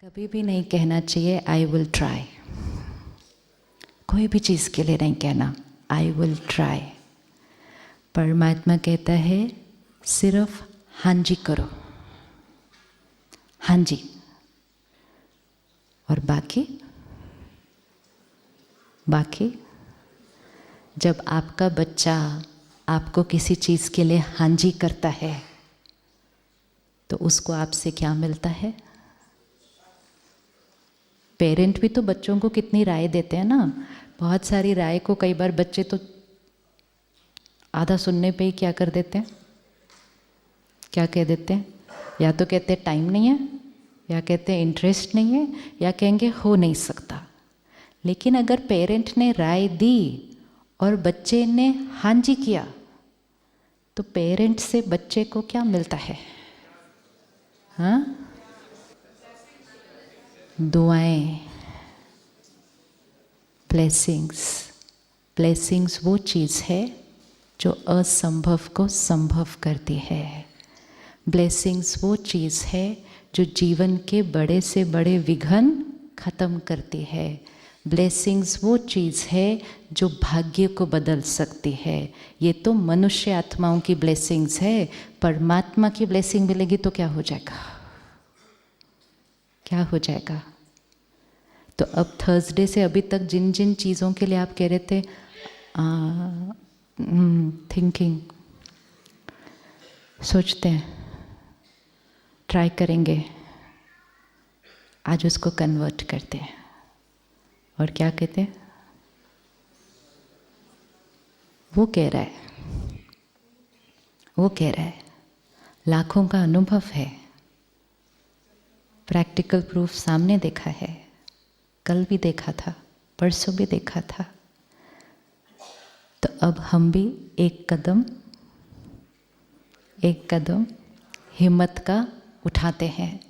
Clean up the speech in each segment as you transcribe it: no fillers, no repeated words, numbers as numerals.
कभी भी नहीं कहना चाहिए आई विल ट्राई। कोई भी चीज़ के लिए नहीं कहना आई विल ट्राई। परमात्मा कहता है सिर्फ हाँ जी करो, हाँ जी, और बाकी जब आपका बच्चा आपको किसी चीज़ के लिए हाँ जी करता है तो उसको आपसे क्या मिलता है? पेरेंट भी तो बच्चों को कितनी राय देते हैं ना। बहुत सारी राय को कई बार बच्चे तो आधा सुनने पे ही क्या कर देते हैं, क्या कह देते हैं? या तो कहते हैं टाइम नहीं है, या कहते हैं इंटरेस्ट नहीं है, या कहेंगे हो नहीं सकता। लेकिन अगर पेरेंट ने राय दी और बच्चे ने हाँ जी किया तो पेरेंट से बच्चे को क्या मिलता है? हाँ, दुआएं, ब्लेसिंग्स। ब्लेसिंग्स वो चीज़ है जो असंभव को संभव करती है। ब्लेसिंग्स वो चीज़ है जो जीवन के बड़े से बड़े विघ्न खत्म करती है। ब्लेसिंग्स वो चीज़ है जो भाग्य को बदल सकती है। ये तो मनुष्य आत्माओं की ब्लेसिंग्स है। परमात्मा की ब्लेसिंग मिलेगी तो क्या हो जाएगा? क्या हो जाएगा? तो अब थर्सडे से अभी तक जिन जिन चीज़ों के लिए आप कह रहे थे थिंकिंग, सोचते हैं, ट्राई करेंगे, आज उसको कन्वर्ट करते हैं और क्या कहते हैं? वो कह रहा है, लाखों का अनुभव है, प्रैक्टिकल प्रूफ सामने देखा है, कल भी देखा था, परसों भी देखा था। तो अब हम भी एक कदम हिम्मत का उठाते हैं,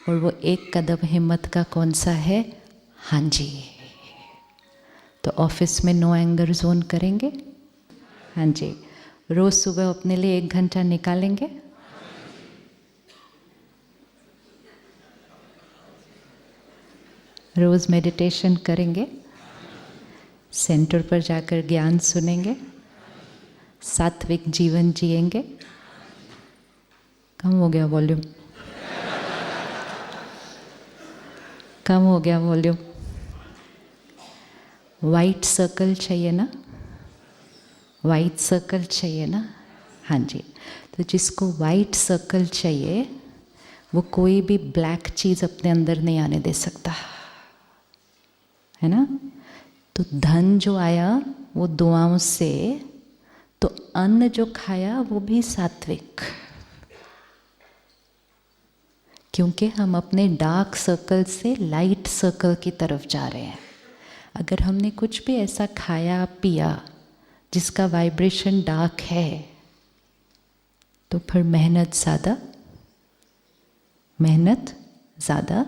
और वो एक कदम हिम्मत का कौन सा है? हाँ जी। तो ऑफिस में नो एंगर जोन करेंगे? हाँ जी। रोज़ सुबह अपने लिए 1 घंटा निकालेंगे? रोज़ मेडिटेशन करेंगे? सेंटर पर जाकर ज्ञान सुनेंगे? सात्विक जीवन जिएंगे? कम हो गया वॉल्यूम, कम हो गया वॉल्यूम। वाइट सर्कल चाहिए ना? वाइट सर्कल चाहिए ना? हाँ जी। तो जिसको वाइट सर्कल चाहिए वो कोई भी ब्लैक चीज़ अपने अंदर नहीं आने दे सकता, है ना? तो धन जो आया वो दुआओं से, तो अन्न जो खाया वो भी सात्विक, क्योंकि हम अपने डार्क सर्कल से लाइट सर्कल की तरफ जा रहे हैं। अगर हमने कुछ भी ऐसा खाया पिया जिसका वाइब्रेशन डार्क है तो फिर मेहनत ज़्यादा,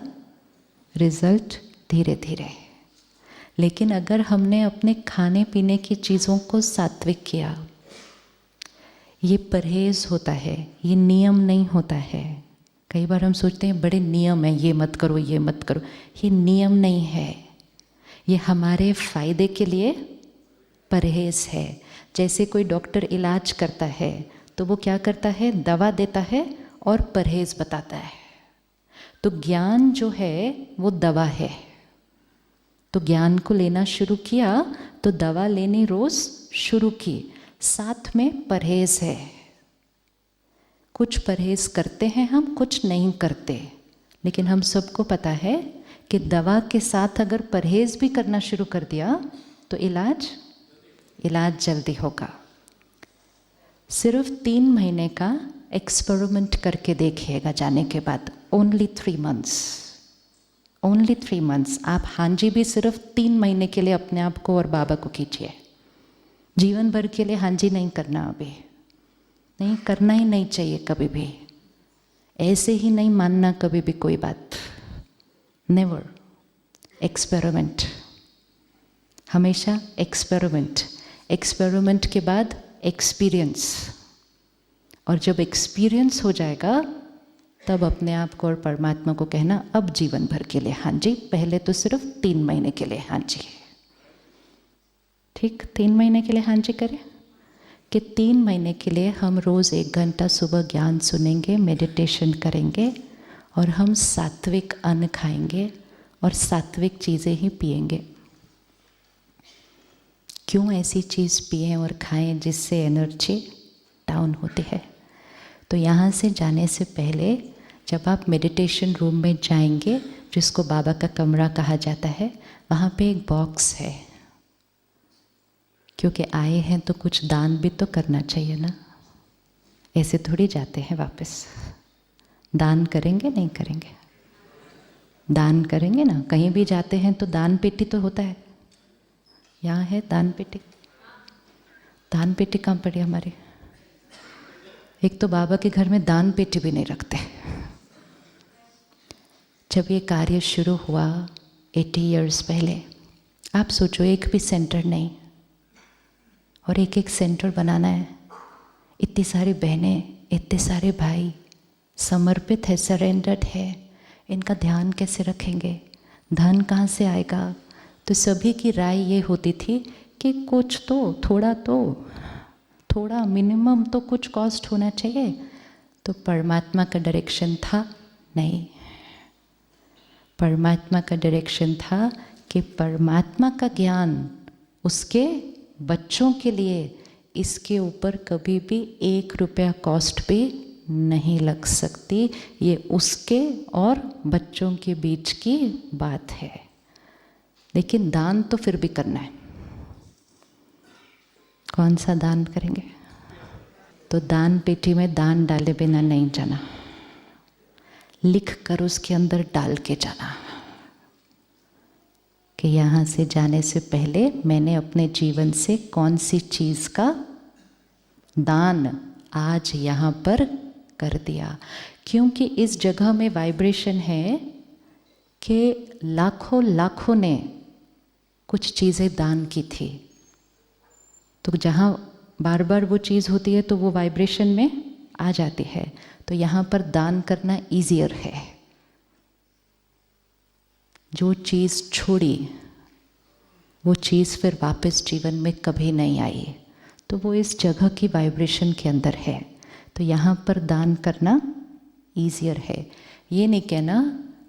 रिजल्ट धीरे धीरे। लेकिन अगर हमने अपने खाने पीने की चीज़ों को सात्विक किया, ये परहेज होता है, ये नियम नहीं होता है। कई बार हम सोचते हैं बड़े नियम हैं, ये मत करो, ये मत करो। ये नियम नहीं है, ये हमारे फ़ायदे के लिए परहेज है। जैसे कोई डॉक्टर इलाज करता है तो वो क्या करता है? दवा देता है और परहेज बताता है। तो ज्ञान जो है वो दवा है। तो ज्ञान को लेना शुरू किया तो दवा लेनी रोज़ शुरू की, साथ में परहेज है। कुछ परहेज करते हैं हम, कुछ नहीं करते। लेकिन हम सबको पता है कि दवा के साथ अगर परहेज भी करना शुरू कर दिया तो इलाज जल्दी होगा। सिर्फ 3 महीने का एक्सपेरिमेंट करके देखिएगा जाने के बाद। Only 3 months. आप हाँ जी भी सिर्फ 3 महीने के लिए अपने आप को और बाबा को कीजिए। जीवन भर के लिए हाँ जी नहीं करना, अभी नहीं करना ही नहीं चाहिए कभी भी। ऐसे ही नहीं मानना कभी भी कोई बात, नेवर। एक्सपेरिमेंट, हमेशा एक्सपेरिमेंट के बाद एक्सपीरियंस, और जब एक्सपीरियंस हो जाएगा तब अपने आप को और परमात्मा को कहना अब जीवन भर के लिए हाँ जी, पहले तो सिर्फ 3 महीने के लिए हाँ जी। ठीक, 3 महीने के लिए हाँ जी करें कि 3 महीने के लिए हम रोज़ 1 घंटा सुबह ज्ञान सुनेंगे, मेडिटेशन करेंगे और हम सात्विक अन्न खाएंगे और सात्विक चीज़ें ही पिएंगे। क्यों ऐसी चीज़ पिएं और खाएं जिससे एनर्जी डाउन होती है? तो यहाँ से जाने से पहले जब आप मेडिटेशन रूम में जाएंगे, जिसको बाबा का कमरा कहा जाता है, वहाँ पे एक बॉक्स है। क्योंकि आए हैं तो कुछ दान भी तो करना चाहिए ना, ऐसे थोड़ी जाते हैं वापस। दान करेंगे नहीं करेंगे? दान करेंगे ना, कहीं भी जाते हैं तो दान पेटी तो होता है। यहाँ है दान पेटी? दान पेटी कहाँ पड़ी हमारी? एक तो बाबा के घर में दान पेटी भी नहीं रखते। जब ये कार्य शुरू हुआ 80 इयर्स पहले, आप सोचो एक भी सेंटर नहीं, और एक एक सेंटर बनाना है। इतनी सारी बहनें, इतने सारे भाई समर्पित है, सरेंडर्ड है, इनका ध्यान कैसे रखेंगे? धन कहाँ से आएगा? तो सभी की राय ये होती थी कि कुछ तो, थोड़ा मिनिमम तो कुछ कॉस्ट होना चाहिए। तो परमात्मा का डायरेक्शन था नहीं, परमात्मा का डायरेक्शन था कि परमात्मा का ज्ञान उसके बच्चों के लिए, इसके ऊपर कभी भी 1 रुपया कॉस्ट भी नहीं लग सकती। ये उसके और बच्चों के बीच की बात है। लेकिन दान तो फिर भी करना है। कौन सा दान करेंगे? तो दान पेटी में दान डाले बिना नहीं जाना, लिख कर उसके अंदर डाल के जाना कि यहाँ से जाने से पहले मैंने अपने जीवन से कौन सी चीज़ का दान आज यहाँ पर कर दिया। क्योंकि इस जगह में वाइब्रेशन है कि लाखों ने कुछ चीज़ें दान की थी। तो जहाँ बार बार वो चीज़ होती है तो वो वाइब्रेशन में आ जाती है। तो यहाँ पर दान करना ईजियर है। जो चीज़ छोड़ी वो चीज़ फिर वापस जीवन में कभी नहीं आई। तो वो इस जगह की वाइब्रेशन के अंदर है। तो यहाँ पर दान करना ईजियर है। ये नहीं कहना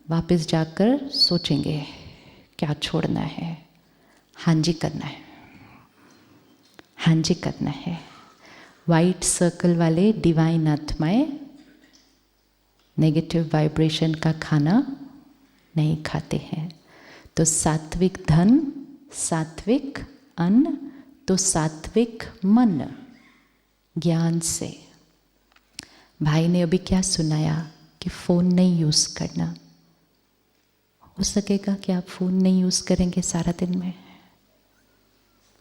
वापस जाकर सोचेंगे क्या छोड़ना है। हाँ जी करना है, हाँ जी करना है। वाइट सर्कल वाले डिवाइन आत्माएं नेगेटिव वाइब्रेशन का खाना नहीं खाते हैं। तो सात्विक धन, सात्विक अन्न, तो सात्विक मन ज्ञान से। भाई ने अभी क्या सुनाया कि फ़ोन नहीं यूज़ करना। हो सकेगा कि आप फ़ोन नहीं यूज़ करेंगे सारा दिन में?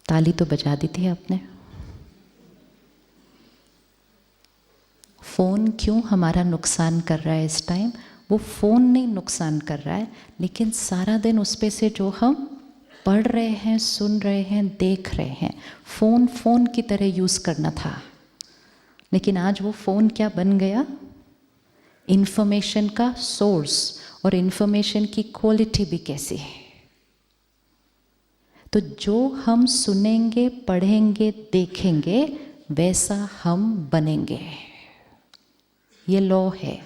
ताली तो बजा दी थी आपने। फ़ोन क्यों हमारा नुकसान कर रहा है इस टाइम? वो फ़ोन नहीं नुकसान कर रहा है, लेकिन सारा दिन उस पे से जो हम पढ़ रहे हैं, सुन रहे हैं, देख रहे हैं। फ़ोन की तरह यूज़ करना था, लेकिन आज वो फ़ोन क्या बन गया? इन्फॉर्मेशन का सोर्स, और इन्फॉर्मेशन की क्वालिटी भी कैसी है। तो जो हम सुनेंगे, पढ़ेंगे, देखेंगे, वैसा हम बनेंगे। ये लॉ है।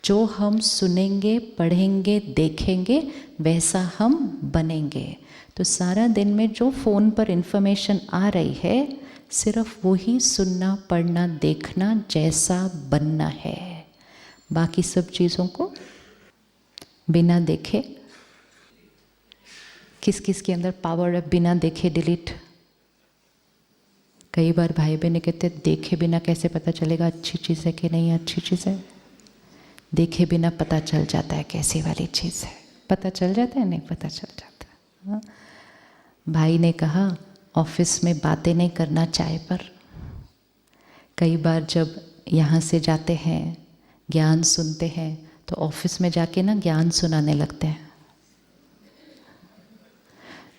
जो हम सुनेंगे, पढ़ेंगे, देखेंगे, वैसा हम बनेंगे। तो सारा दिन में जो फ़ोन पर इन्फॉर्मेशन आ रही है, सिर्फ वही सुनना, पढ़ना, देखना, जैसा बनना है। बाकी सब चीज़ों को बिना देखे, किस किस के अंदर पावर है बिना देखे डिलीट? कई बार भाई बहन कहते देखे बिना कैसे पता चलेगा अच्छी चीज़ है कि नहीं अच्छी चीज़ है? देखे बिना पता चल जाता है कैसी वाली चीज़ है। पता चल जाता है, नहीं पता चल जाता। हाँ? भाई ने कहा ऑफिस में बातें नहीं करना चाय पर। कई बार जब यहाँ से जाते हैं, ज्ञान सुनते हैं, तो ऑफिस में जाके ना ज्ञान सुनाने लगते हैं।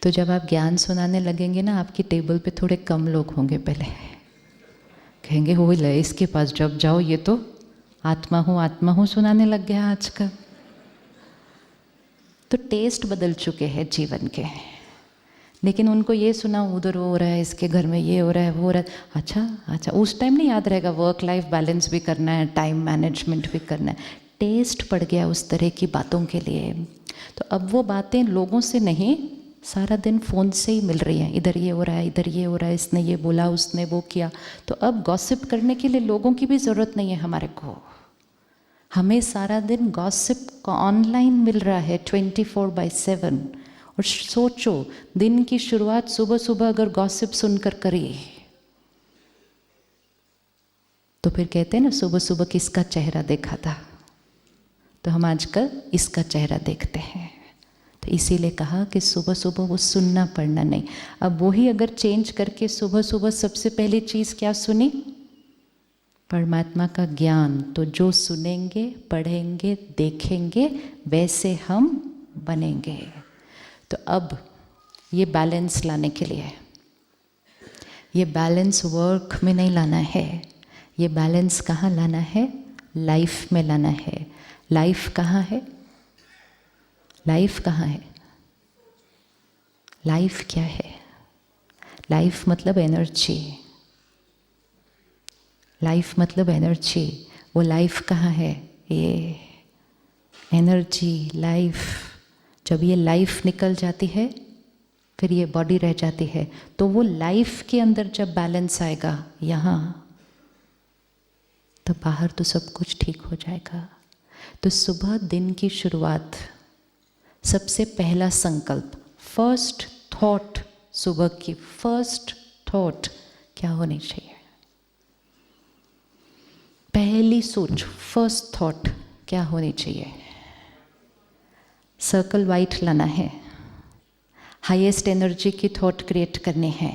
तो जब आप ज्ञान सुनाने लगेंगे ना, आपकी टेबल पे थोड़े कम लोग होंगे। पहले कहेंगे हो ले इसके पास जब जाओ ये तो आत्मा हूँ सुनाने लग गया आजकल। तो टेस्ट बदल चुके हैं जीवन के, लेकिन उनको ये सुना उधर हो रहा है, इसके घर में ये हो रहा है, वो हो रहा है। अच्छा उस टाइम नहीं याद रहेगा, वर्क लाइफ बैलेंस भी करना है, टाइम मैनेजमेंट भी करना है। टेस्ट पड़ गया उस तरह की बातों के लिए। तो अब वो बातें लोगों से नहीं, सारा दिन फ़ोन से ही मिल रही हैं। इधर ये हो रहा है, इधर ये हो रहा है, इसने ये बोला, उसने वो किया। तो अब गॉसिप करने के लिए लोगों की भी ज़रूरत नहीं है हमारे को। हमें सारा दिन गॉसिप ऑनलाइन मिल रहा है 24/7। और सोचो, दिन की शुरुआत सुबह सुबह अगर गॉसिप सुनकर करिए तो फिर कहते हैं ना, सुबह सुबह किसका चेहरा देखा था। तो हम आजकल इसका चेहरा देखते हैं। तो इसीलिए कहा कि सुबह सुबह वो सुनना पढ़ना नहीं। अब वही अगर चेंज करके सुबह सुबह सबसे पहली चीज़ क्या सुनी, परमात्मा का ज्ञान। तो जो सुनेंगे, पढ़ेंगे, देखेंगे, वैसे हम बनेंगे। तो अब ये बैलेंस लाने के लिए, ये बैलेंस वर्क में नहीं लाना है, ये बैलेंस कहाँ लाना है, लाइफ में लाना है। लाइफ कहाँ है, लाइफ कहाँ है, लाइफ क्या है? लाइफ मतलब एनर्जी, लाइफ मतलब एनर्जी। वो लाइफ कहाँ है, ये एनर्जी, लाइफ। जब ये लाइफ निकल जाती है फिर ये बॉडी रह जाती है। तो वो लाइफ के अंदर जब बैलेंस आएगा यहाँ, तो बाहर तो सब कुछ ठीक हो जाएगा। तो सुबह दिन की शुरुआत, सबसे पहला संकल्प, फर्स्ट थॉट, सुबह की फर्स्ट थॉट क्या होनी चाहिए? पहली सोच, फर्स्ट थॉट क्या होनी चाहिए? सर्कल वाइट लाना है, हाईएस्ट एनर्जी की थॉट क्रिएट करनी है।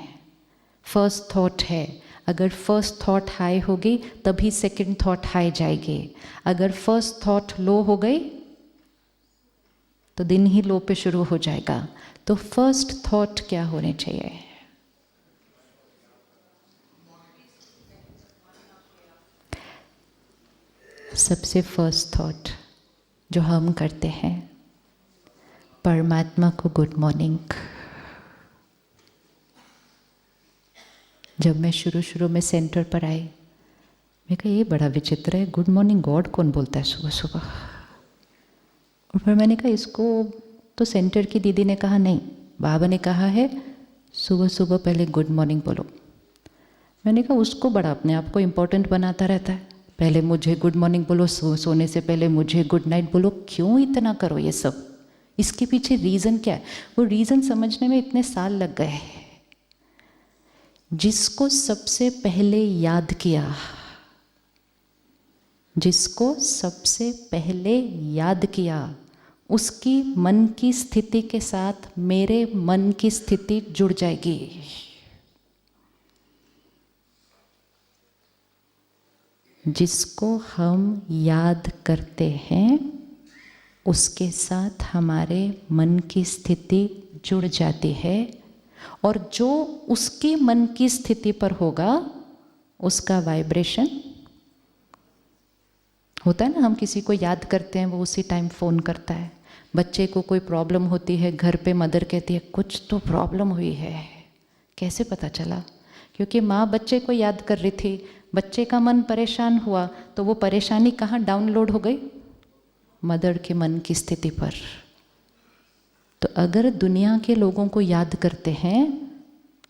फर्स्ट थॉट है, अगर फर्स्ट थॉट हाई होगी तभी सेकंड थॉट हाई जाएगी। अगर फर्स्ट थॉट लो हो गई तो दिन ही लो पे शुरू हो जाएगा। तो फर्स्ट थॉट क्या होने चाहिए? सबसे फर्स्ट थॉट जो हम करते हैं, परमात्मा को गुड मॉर्निंग। जब मैं शुरू में सेंटर पर आई, मैं कहा ये बड़ा विचित्र है, गुड मॉर्निंग गॉड कौन बोलता है सुबह सुबह। और फिर मैंने कहा इसको तो सेंटर की दीदी ने कहा नहीं, बाबा ने कहा है सुबह सुबह पहले गुड मॉर्निंग बोलो। मैंने कहा उसको बड़ा अपने आप को इम्पोर्टेंट बनाता रहता है, पहले मुझे गुड मॉर्निंग बोलो, सोने से पहले मुझे गुड नाइट बोलो। क्यों इतना करो ये सब? इसके पीछे रीज़न क्या है? वो रीज़न समझने में इतने साल लग गए। जिसको सबसे पहले याद किया, जिसको सबसे पहले याद किया, उसकी मन की स्थिति के साथ मेरे मन की स्थिति जुड़ जाएगी। जिसको हम याद करते हैं उसके साथ हमारे मन की स्थिति जुड़ जाती है, और जो उसकी मन की स्थिति पर होगा उसका वाइब्रेशन होता है ना। हम किसी को याद करते हैं, वो उसी टाइम फ़ोन करता है। बच्चे को कोई प्रॉब्लम होती है, घर पे मदर कहती है कुछ तो प्रॉब्लम हुई है। कैसे पता चला? क्योंकि माँ बच्चे को याद कर रही थी, बच्चे का मन परेशान हुआ तो वो परेशानी कहाँ डाउनलोड हो गई? मदर के मन की स्थिति पर। तो अगर दुनिया के लोगों को याद करते हैं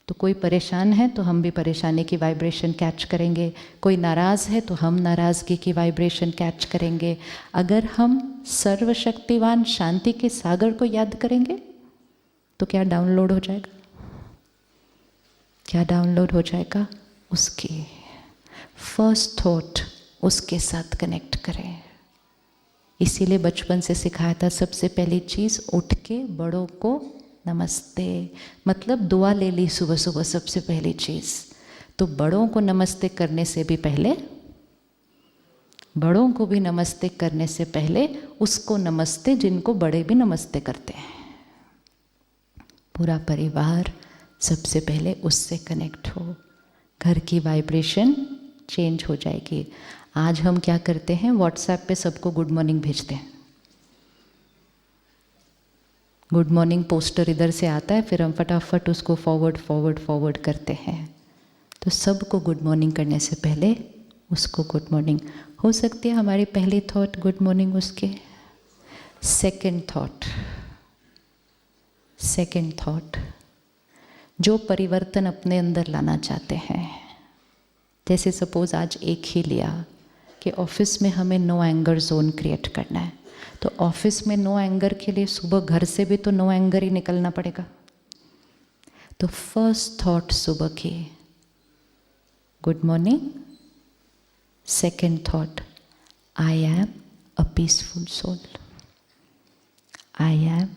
तो कोई परेशान है तो हम भी परेशानी की वाइब्रेशन कैच करेंगे, कोई नाराज़ है तो हम नाराज़गी की वाइब्रेशन कैच करेंगे। अगर हम सर्वशक्तिवान शांति के सागर को याद करेंगे तो क्या डाउनलोड हो जाएगा? क्या डाउनलोड हो जाएगा? उसकी फर्स्ट थॉट उसके साथ कनेक्ट करें। इसीलिए बचपन से सिखाया था, सबसे पहली चीज़ उठ के बड़ों को नमस्ते, मतलब दुआ ले ली सुबह सुबह सबसे पहली चीज़। तो बड़ों को नमस्ते करने से भी पहले, बड़ों को भी नमस्ते करने से पहले उसको नमस्ते जिनको बड़े भी नमस्ते करते हैं। पूरा परिवार सबसे पहले उससे कनेक्ट हो, घर की वाइब्रेशन चेंज हो जाएगी। आज हम क्या करते हैं, व्हाट्सएप पे सबको गुड मॉर्निंग भेजते हैं। गुड मॉर्निंग पोस्टर इधर से आता है, फिर हम फटाफट उसको फॉरवर्ड करते हैं। तो सबको गुड मॉर्निंग करने से पहले उसको गुड मॉर्निंग। हो सकती है हमारी पहली थॉट गुड मॉर्निंग, उसके सेकंड थॉट जो परिवर्तन अपने अंदर लाना चाहते हैं। जैसे सपोज आज एक ही लिया कि ऑफिस में हमें नो एंगर जोन क्रिएट करना है, तो ऑफिस में नो एंगर के लिए सुबह घर से भी तो नो एंगर ही निकलना पड़ेगा। तो फर्स्ट थॉट सुबह की good morning, second thought I am a peaceful soul, I am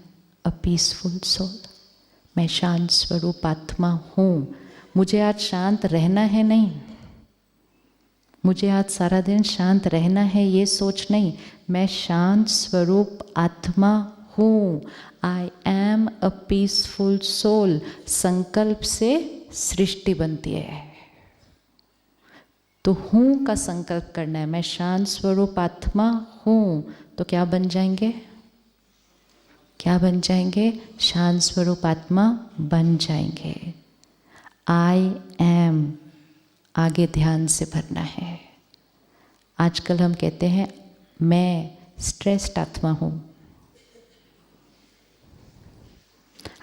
a peaceful soul. मैं शांत स्वरूप आत्मा हूँ। मुझे आज शांत रहना है नहीं, मुझे आज सारा दिन शांत रहना है ये सोच नहीं, मैं शांत स्वरूप आत्मा हूँ। I am a peaceful soul. संकल्प से सृष्टि बनती है, तो हूँ का संकल्प करना है। मैं शांत स्वरूप आत्मा हूँ, तो क्या बन जाएंगे, शांत स्वरूप आत्मा बन जाएंगे। आई एम आगे ध्यान से भरना है। आजकल हम कहते हैं मैं स्ट्रेस्ड आत्मा हूँ,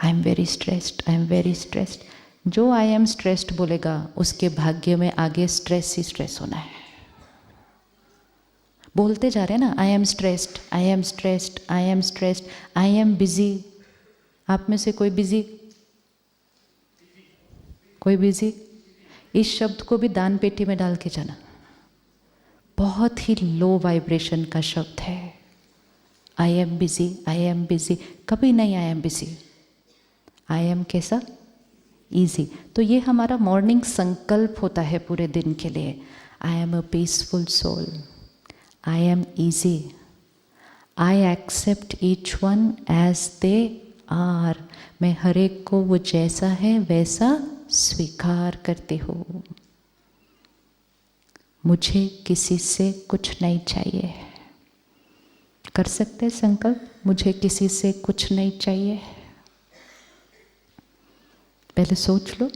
आई एम वेरी स्ट्रेस्ड। जो आई एम स्ट्रेस्ड बोलेगा उसके भाग्य में आगे स्ट्रेस ही स्ट्रेस होना है। बोलते जा रहे हैं ना, I am stressed, I am busy. आप में से कोई बिजी? इस शब्द को भी दान पेटी में डाल के जाना। बहुत ही लो वाइब्रेशन का शब्द है। आई एम बिजी, कभी नहीं I am busy. I am कैसा? ईजी। तो ये हमारा मॉर्निंग संकल्प होता है पूरे दिन के लिए। I am a peaceful soul, I am easy, I accept each one as they are. मैं हर एक को वो जैसा है वैसा स्वीकार करती हूँ। मुझे किसी से कुछ नहीं चाहिए। कर सकते संकल्प, मुझे किसी से कुछ नहीं चाहिए। पहले सोच लो,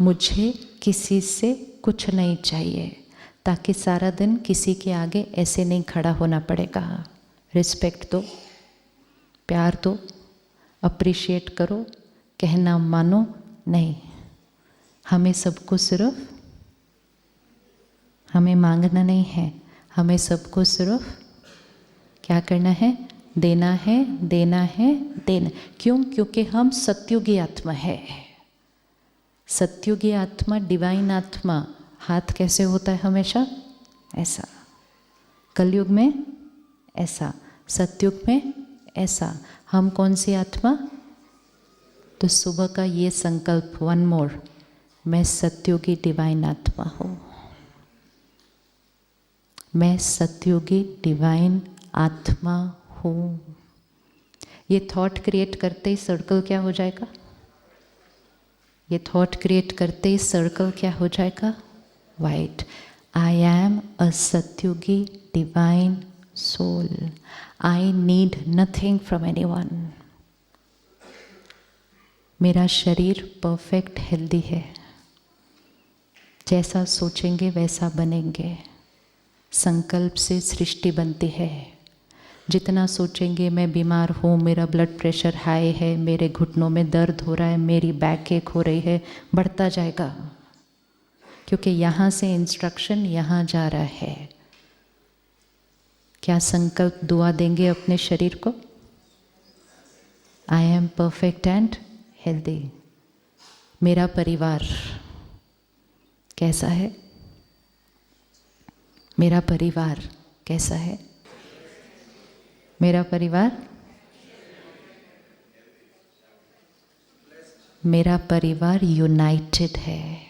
मुझे किसी से कुछ नहीं चाहिए, ताकि सारा दिन किसी के आगे ऐसे नहीं खड़ा होना पड़ेगा। रिस्पेक्ट दो, प्यार दो, अप्रिशिएट करो, कहना मानो नहीं। हमें सबको सिर्फ, हमें मांगना नहीं है, हमें सबको सिर्फ क्या करना है? देना है। क्यों? क्योंकि हम सत्युगी आत्मा है। सत्युगी आत्मा, डिवाइन आत्मा, हाथ कैसे होता है? हमेशा ऐसा। कलयुग में ऐसा, सत्युग में ऐसा। हम कौन सी आत्मा? तो सुबह का ये संकल्प, वन मोर, मैं सत्युगी डिवाइन आत्मा हूँ। मैं सत्युगी डिवाइन आत्मा हूँ। ये थॉट क्रिएट करते ही सर्कल क्या हो जाएगा? White. I am a satyugi divine soul. I need nothing from anyone. मेरा शरीर परफेक्ट हेल्दी है। जैसा सोचेंगे वैसा बनेंगे। संकल्प से सृष्टि बनती है। जितना सोचेंगे मैं बीमार हूँ, मेरा ब्लड प्रेशर हाई है, मेरे घुटनों में दर्द हो रहा है, मेरी बैक एक हो रही है, बढ़ता जाएगा। क्योंकि यहाँ से इंस्ट्रक्शन यहाँ जा रहा है। क्या संकल्प दुआ देंगे अपने शरीर को? I am perfect and healthy. मेरा परिवार कैसा है? मेरा परिवार कैसा है? मेरा परिवार यूनाइटेड है।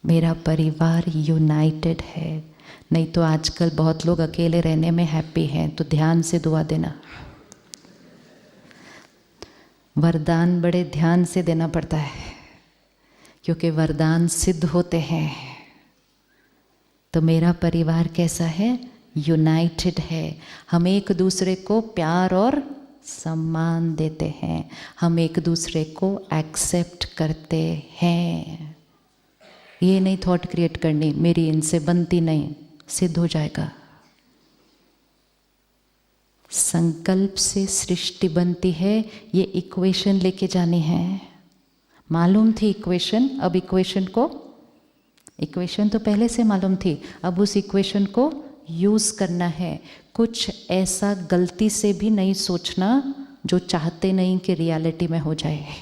मेरा परिवार यूनाइटेड है। नहीं तो आजकल बहुत लोग अकेले रहने में हैप्पी हैं। तो ध्यान से दुआ देना। वरदान बड़े ध्यान से देना पड़ता है, क्योंकि वरदान सिद्ध होते हैं। तो मेरा परिवार कैसा है? यूनाइटेड है। हम एक दूसरे को प्यार और सम्मान देते हैं, हम एक दूसरे को एक्सेप्ट करते हैं। ये नहीं थॉट क्रिएट करनी मेरी इनसे बनती नहीं, सिद्ध हो जाएगा। संकल्प से सृष्टि बनती है, ये इक्वेशन लेके जानी है। मालूम थी इक्वेशन, अब इक्वेशन तो पहले से मालूम थी, अब उस इक्वेशन को यूज करना है। कुछ ऐसा गलती से भी नहीं सोचना जो चाहते नहीं कि रियलिटी में हो जाए।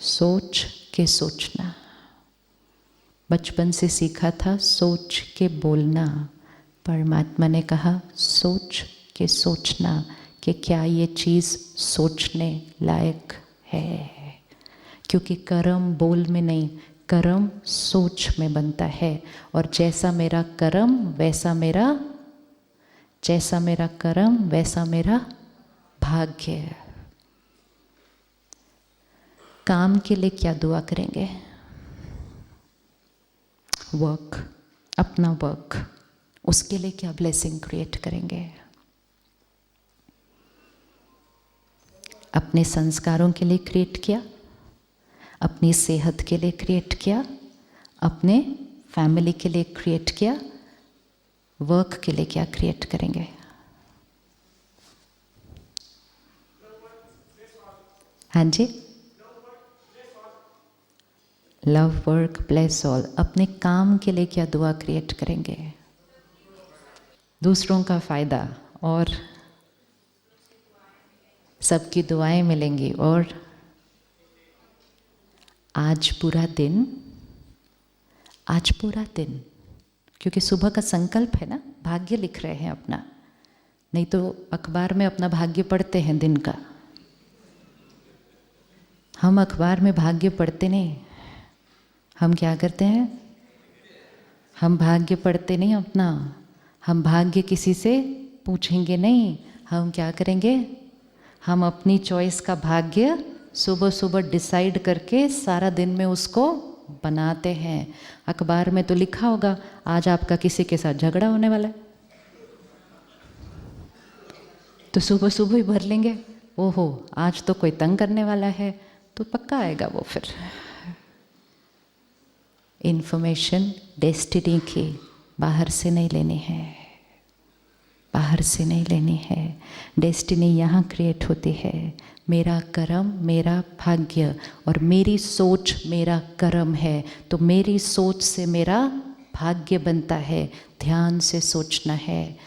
सोच के सोचना, बचपन से सीखा था सोच के बोलना। परमात्मा ने कहा सोच के सोचना कि क्या ये चीज़ सोचने लायक है, क्योंकि कर्म बोल में नहीं, कर्म सोच में बनता है। और जैसा मेरा कर्म वैसा मेरा, जैसा मेरा कर्म वैसा मेरा भाग्य। काम के लिए क्या दुआ करेंगे? वर्क, अपना वर्क, उसके लिए क्या ब्लेसिंग क्रिएट करेंगे? अपने संस्कारों के लिए क्रिएट किया, अपनी सेहत के लिए क्रिएट किया, अपने फैमिली के लिए क्रिएट किया, वर्क के लिए क्या क्रिएट करेंगे? हाँ जी, लव वर्क ब्लेस ऑल। अपने काम के लिए क्या दुआ क्रिएट करेंगे? दूसरों का फायदा और सबकी दुआएं मिलेंगी। और आज पूरा दिन, क्योंकि सुबह का संकल्प है ना, भाग्य लिख रहे हैं अपना, नहीं तो अखबार में अपना भाग्य पढ़ते हैं दिन का। हम अखबार में भाग्य पढ़ते नहीं, हम क्या करते हैं? हम भाग्य पढ़ते नहीं अपना, हम भाग्य किसी से पूछेंगे नहीं। हम क्या करेंगे? हम अपनी चॉइस का भाग्य सुबह सुबह डिसाइड करके सारा दिन में उसको बनाते हैं। अखबार में तो लिखा होगा आज आपका किसी के साथ झगड़ा होने वाला है, तो सुबह सुबह ही भर लेंगे, ओहो आज तो कोई तंग करने वाला है, तो पक्का आएगा वो। फिर इन्फॉर्मेशन डेस्टिनी की बाहर से नहीं लेनी है, बाहर से नहीं लेनी है। डेस्टिनी यहाँ क्रिएट होती है। मेरा कर्म मेरा भाग्य, और मेरी सोच मेरा कर्म है, तो मेरी सोच से मेरा भाग्य बनता है। ध्यान से सोचना है।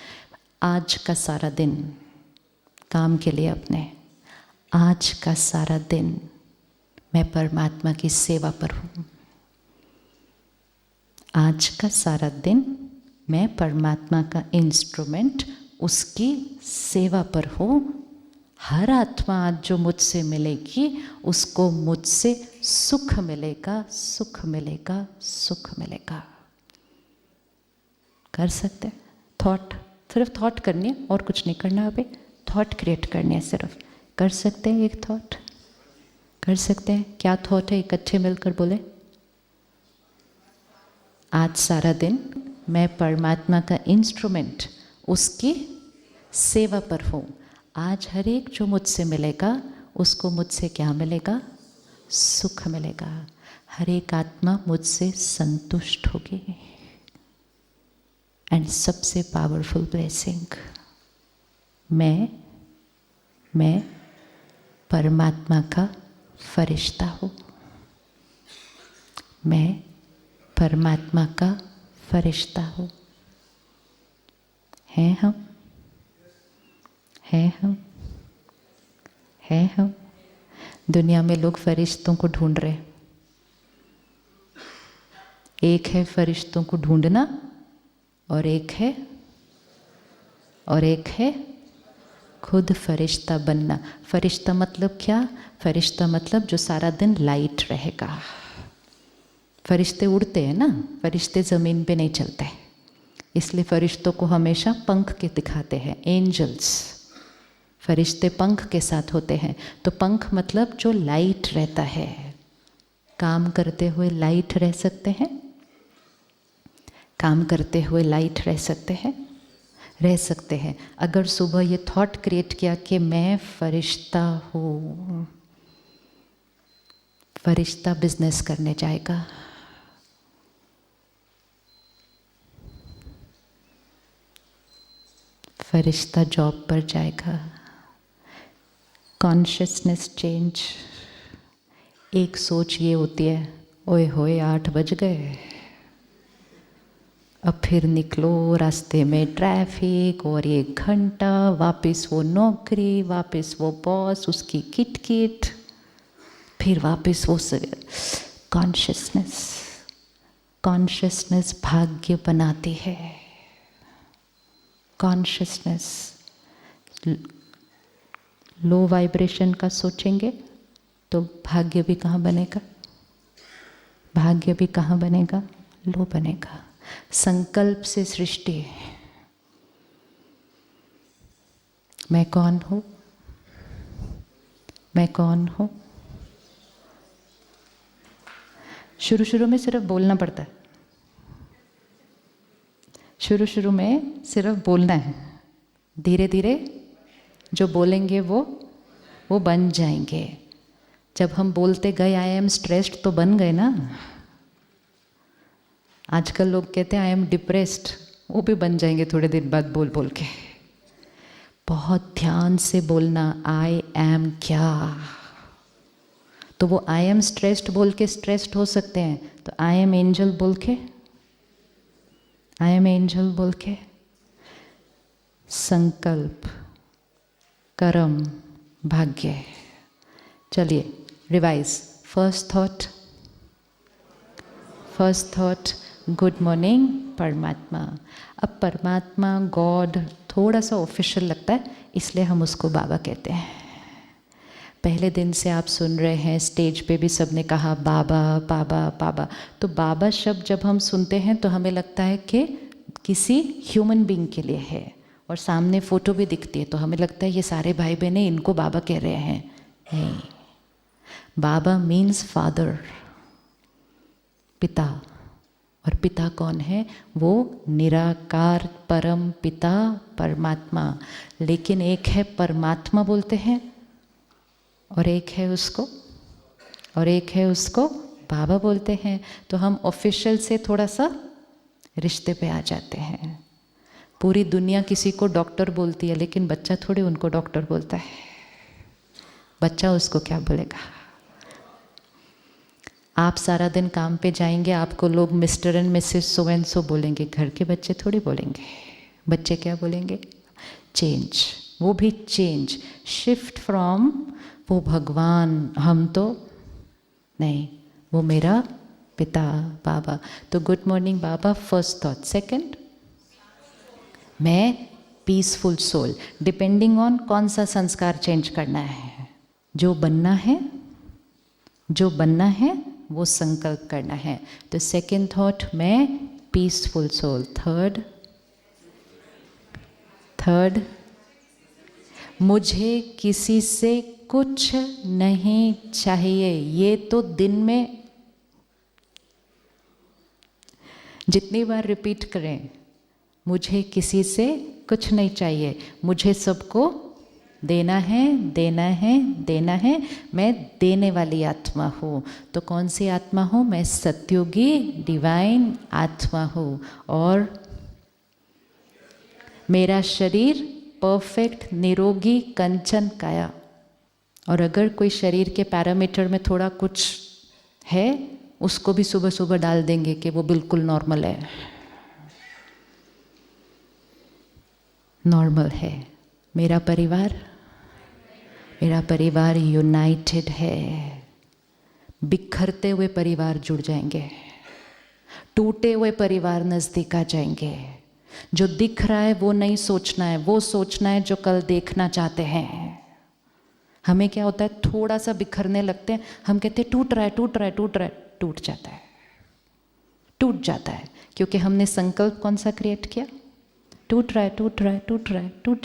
आज का सारा दिन काम के लिए अपने, आज का सारा दिन मैं परमात्मा की सेवा पर हूँ। आज का सारा दिन मैं परमात्मा का इंस्ट्रूमेंट, उसकी सेवा पर हूँ। हर आत्मा आज जो मुझसे मिलेगी उसको मुझसे सुख मिलेगा, सुख मिलेगा, सुख मिलेगा। कर सकते हैं थॉट, सिर्फ थॉट करनी है और कुछ नहीं करना। अभी थॉट क्रिएट करनी है, सिर्फ कर सकते हैं। एक थॉट कर सकते हैं। क्या थॉट है? इकट्ठे मिलकर बोले, आज सारा दिन मैं परमात्मा का इंस्ट्रूमेंट, उसकी सेवा पर हूँ। आज हर एक जो मुझसे मिलेगा उसको मुझसे क्या मिलेगा? सुख मिलेगा। हर एक आत्मा मुझसे संतुष्ट होगी। एंड सबसे पावरफुल ब्लेसिंग, मैं परमात्मा का फरिश्ता हूँ। मैं परमात्मा का फरिश्ता हूँ। हैं हम, हैं हम, हैं हम। दुनिया में लोग फरिश्तों को ढूंढ रहे हैं। एक है फरिश्तों को ढूंढना, और एक है खुद फरिश्ता बनना। फरिश्ता मतलब क्या? फरिश्ता मतलब जो सारा दिन लाइट रहेगा। फरिश्ते उड़ते हैं ना, फरिश्ते ज़मीन पे नहीं चलते, इसलिए फरिश्तों को हमेशा पंख के दिखाते हैं, एंजल्स। फरिश्ते पंख के साथ होते हैं, तो पंख मतलब जो लाइट रहता है। काम करते हुए लाइट रह सकते हैं? काम करते हुए लाइट रह सकते हैं? रह सकते हैं। अगर सुबह ये थॉट क्रिएट किया कि मैं फरिश्ता हूँ, फरिश्ता बिजनेस करने जाएगा, फरिश्ता जॉब पर जाएगा। Consciousness change. एक सोच ये होती है, ओए होए 8 बज गए, अब फिर निकलो, रास्ते में ट्रैफिक और 1 घंटा, वापस वो नौकरी, वापस वो बॉस, उसकी किट, फिर वापस वो कॉन्शियसनेस भाग्य बनाती है। कॉन्शियसनेस लो वाइब्रेशन का सोचेंगे तो भाग्य भी कहाँ बनेगा? भाग्य भी कहाँ बनेगा? लो बनेगा। संकल्प से सृष्टि। मैं कौन हूँ? मैं कौन हूँ? शुरू में सिर्फ बोलना पड़ता है। शुरू में सिर्फ बोलना है, धीरे धीरे जो बोलेंगे वो बन जाएंगे। जब हम बोलते गए आई एम स्ट्रेस्ड तो बन गए ना। आजकल लोग कहते हैं आई एम डिप्रेस्ड, वो भी बन जाएंगे थोड़े दिन बाद बोल बोल के। बहुत ध्यान से बोलना, आई एम क्या। तो वो आई एम स्ट्रेस्ड बोल के स्ट्रेस्ड हो सकते हैं, तो आई एम एंजल बोल के, आई एम एंजल बोल के संकल्प, कर्म, भाग्य। चलिए revise. First thought good morning परमात्मा। अब परमात्मा गॉड थोड़ा सा ऑफिशियल लगता है, इसलिए हम उसको बाबा कहते हैं। पहले दिन से आप सुन रहे हैं, स्टेज पे भी सबने कहा बाबा बाबा बाबा। तो बाबा शब्द जब हम सुनते हैं तो हमें लगता है कि किसी ह्यूमन बीइंग के लिए है, और सामने फ़ोटो भी दिखती है तो हमें लगता है ये सारे भाई बहनें इनको बाबा कह रहे हैं। नहीं, बाबा मीन्स फादर, पिता। और पिता कौन है? वो निराकार परम पिता परमात्मा। लेकिन एक है परमात्मा बोलते हैं, और एक है उसको बाबा बोलते हैं। तो हम ऑफिशियल से थोड़ा सा रिश्ते पे आ जाते हैं। पूरी दुनिया किसी को डॉक्टर बोलती है, लेकिन बच्चा थोड़ी उनको डॉक्टर बोलता है। बच्चा उसको क्या बोलेगा? आप सारा दिन काम पे जाएंगे, आपको लोग mister and Mrs so and so बोलेंगे, घर के बच्चे थोड़ी बोलेंगे। बच्चे क्या बोलेंगे? चेंज। वो भी चेंज, शिफ्ट फ्रॉम वो भगवान, हम तो नहीं, वो मेरा पिता बाबा। तो गुड मॉर्निंग बाबा फर्स्ट थॉट। सेकंड, मैं पीसफुल सोल। डिपेंडिंग ऑन कौन सा संस्कार चेंज करना है, जो बनना है वो संकल्प करना है। तो सेकंड थॉट मैं पीसफुल सोल। थर्ड मुझे किसी से कुछ नहीं चाहिए। ये तो दिन में जितनी बार रिपीट करें, मुझे किसी से कुछ नहीं चाहिए, मुझे सबको देना है। मैं देने वाली आत्मा हूँ। तो कौन सी आत्मा हूँ? मैं सत्युगी डिवाइन आत्मा हूँ। और मेरा शरीर परफेक्ट निरोगी कंचन काया। और अगर कोई शरीर के पैरामीटर में थोड़ा कुछ है, उसको भी सुबह सुबह डाल देंगे कि वो बिल्कुल नॉर्मल है। नॉर्मल है। मेरा परिवार यूनाइटेड है। बिखरते हुए परिवार जुड़ जाएंगे, टूटे हुए परिवार नज़दीक आ जाएंगे। जो दिख रहा है वो नहीं सोचना है, वो सोचना है जो कल देखना चाहते हैं। हमें क्या होता है, थोड़ा सा बिखरने लगते हैं, हम कहते हैं टूट रहा है, टूट जाता है। क्योंकि हमने संकल्प कौन सा क्रिएट किया? टूट रहा है, टूट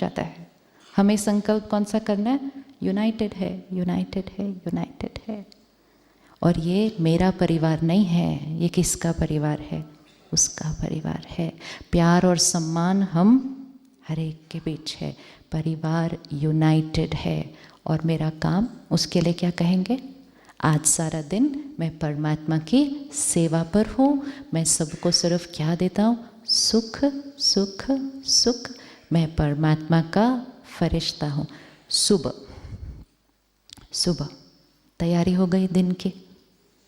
जाता है। हमें संकल्प कौन सा करना है? यूनाइटेड है। और ये मेरा परिवार नहीं है, ये किसका परिवार है? उसका परिवार है। प्यार और सम्मान हम हर एक के बीच है, परिवार यूनाइटेड है। और मेरा काम उसके लिए क्या कहेंगे? आज सारा दिन मैं परमात्मा की सेवा पर हूँ। मैं सबको सिर्फ क्या देता हूँ? सुख सुख सुख। मैं परमात्मा का फरिश्ता हूँ। सुबह सुबह तैयारी हो गई,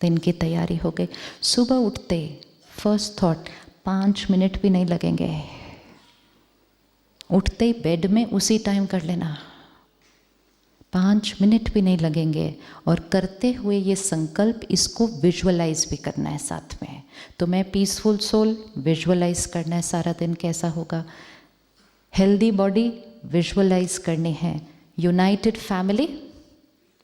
दिन की तैयारी हो गई। सुबह उठते फर्स्ट थॉट 5 मिनट भी नहीं लगेंगे, उठते ही बेड में उसी टाइम कर लेना, 5 मिनट भी नहीं लगेंगे। और करते हुए ये संकल्प, इसको विजुअलाइज भी करना है साथ में। तो मैं पीसफुल सोल विजुअलाइज करना है सारा दिन कैसा होगा, हेल्दी बॉडी विजुअलाइज करनी है, यूनाइटेड फैमिली